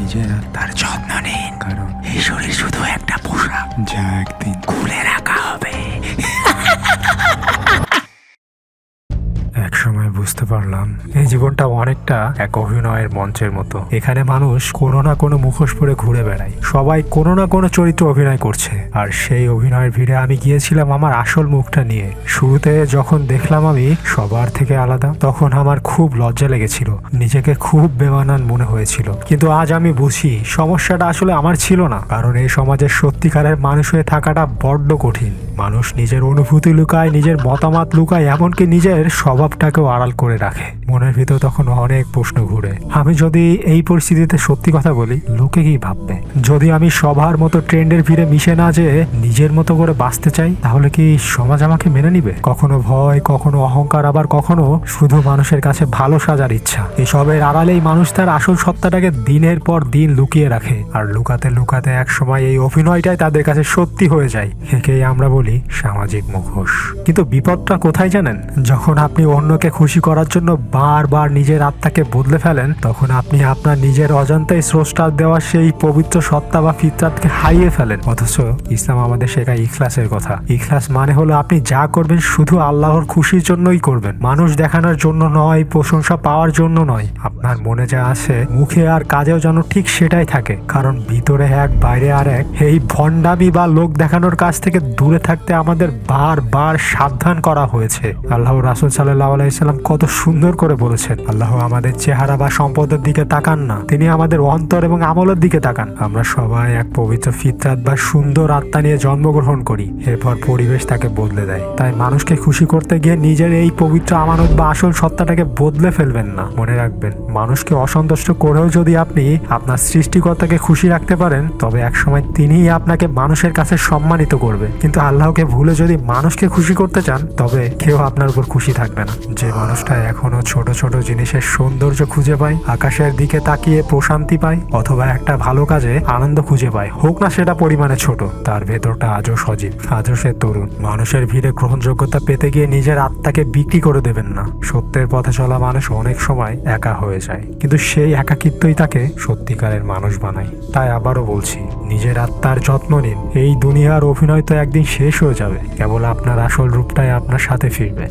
নিজের আত্মার যত্ন নিন, কারণ এই শরীর শুধু একটা পোশাক যা একদিন খুলে রাখা হবে। এক সময় বুঝতে পারলাম এই জীবনটা অনেকটা এক অভিনয়ের মঞ্চের মতো। এখানে মানুষ কোনো না কোনো মুখোশ পরে ঘুরে বেড়ায়, সবাই কোনো না কোনো চরিত্র অভিনয় করছে, আর সেই অভিনয়ের ভিড়ে আমি গিয়েছিলাম আমার আসল মুখটা নিয়ে। শুরুতে যখন দেখলাম আমি সবার থেকে আলাদা, তখন আমার খুব লজ্জা লেগেছিল, নিজেকে খুব বেমানান মনে হয়েছিল। কিন্তু আজ আমি বুঝি সমস্যাটা আসলে আমার ছিল না, কারণ এই সমাজের সত্যিকারের মানুষ হয়ে থাকাটা বড্ড কঠিন। মানুষ নিজের অনুভূতি লুকায়, নিজের মতামত লুকায়, এমনকি নিজের স্বভাবটাকেও আড়াল করে রাখে। মনের ভিতর তখন অনেক প্রশ্ন ঘুরে, আমি যদি এই পরিস্থিতিতে সত্যি কথা বলি, লোকে কি ভাববে? যদি আমি সবার মতো ট্রেন্ডের ভিড়ে মিশে না যেয়ে নিজের মতো করে বাঁচতে চাই, তাহলে কি সমাজ আমাকে মেনে নিবে? কখনো ভয়, কখনো অহংকার, আবার কখনো শুধু মানুষের কাছে ভালো সাজার ইচ্ছা। এসবের আড়ালেই মানুষ তার আসল সত্তাটাকে দিনের পর দিন লুকিয়ে রাখে, আর লুকাতে লুকাতে এক সময় এই অভিনয়টাই তাদের কাছে সত্যি হয়ে যায়। একেই আমরা বলি সামাজিক মুখোশ। কিন্তু বিপদটা কোথায় জানেন? যখন আপনি অন্যকে খুশি করার জন্য বারবার নিজের আত্মাকে বদলে ফেলেন, তখন আপনি আপনার নিজের অজান্তেই স্রষ্টার দেওয়া সেই পবিত্র সত্তা বা ফিতরাতকে হারিয়ে ফেলেন। অথচ ইসলাম আমাদের শেখায় ইখলাসের কথা। ইখলাস মানে হলো আপনি যা করবেন শুধু আল্লাহর খুশির জন্যই করবেন, মানুষ দেখানোর জন্য নয়, প্রশংসা পাওয়ার জন্য নয়। আপনার মনে যা আছে মুখে আর কাজেও যেন ঠিক সেটাই থাকে, কারণ ভিতরে এক বাইরে আর এক। এই ভণ্ডামি বা লোক দেখানোর কাছ থেকে দূরে থাকতে আমাদের বারবার সাবধান করা হয়েছে। আল্লাহ রাসূল সাল্লাল্লাহু আলাইহি সাল্লাম কত সুন্দর করে বলেছেন, আল্লাহ আমাদের চেহারা বা সম্পদের দিকে তাকান না, তিনি আমাদের অন্তর এবং আমলের দিকে তাকান। আমরা সবাই এক পবিত্র ফিতরাত বা সুন্দর আত্মা নিয়ে জন্মগ্রহণ করি, এরপর পরিবেশ তাকে বদলে দেয়। তাই মানুষকে খুশি করতে গিয়ে নিজের এই পবিত্র আমানত বা আসল সত্তাটাকে বদলে ফেলবেন না। মনে রাখবেন, মানুষকে অসন্তুষ্ট করেও যদি আপনি আপনার সৃষ্টিকর্তাকে খুশি রাখতে পারেন, তবে একসময় তিনিই আপনাকে মানুষের কাছে সম্মানিত করবে। কিন্তু আল্লাহকে ভুলে যদি মানুষকে খুশি করতে চান, তবে কেউ আপনার উপর খুশি থাকবে না। যে মানুষটা এখনো ছোট ছোট জিনিসের সৌন্দর্য খুঁজে পায়, আকাশের দিকে তাকিয়ে প্রশান্তি পায়, অথবা একটা ভালো কাজে আনন্দ খুঁজে পায়, হোক না সেটা পরিমাণে ছোট, তার ভেতরটা আজও সজীব, আজও সে তরুণ। মানুষের ভিড়ে গ্রহণযোগ্যতা পেতে গিয়ে নিজের আত্মাকে বিক্রি করে দেবেন না। সত্যের পথে চলা মানুষ অনেক সময় একা হয়ে যায়, কিন্তু সেই একাকিত্বই তাকে সত্যিকারের মানুষ বানায়। তাই আবারও বলছি, নিজের আত্মার যত্ন নিন। এই দুনিয়ার অভিনয় তো একদিন শেষ হয়ে যাবে, কেবল আপনার আসল রূপটাই আপনার সাথে ফিরবে।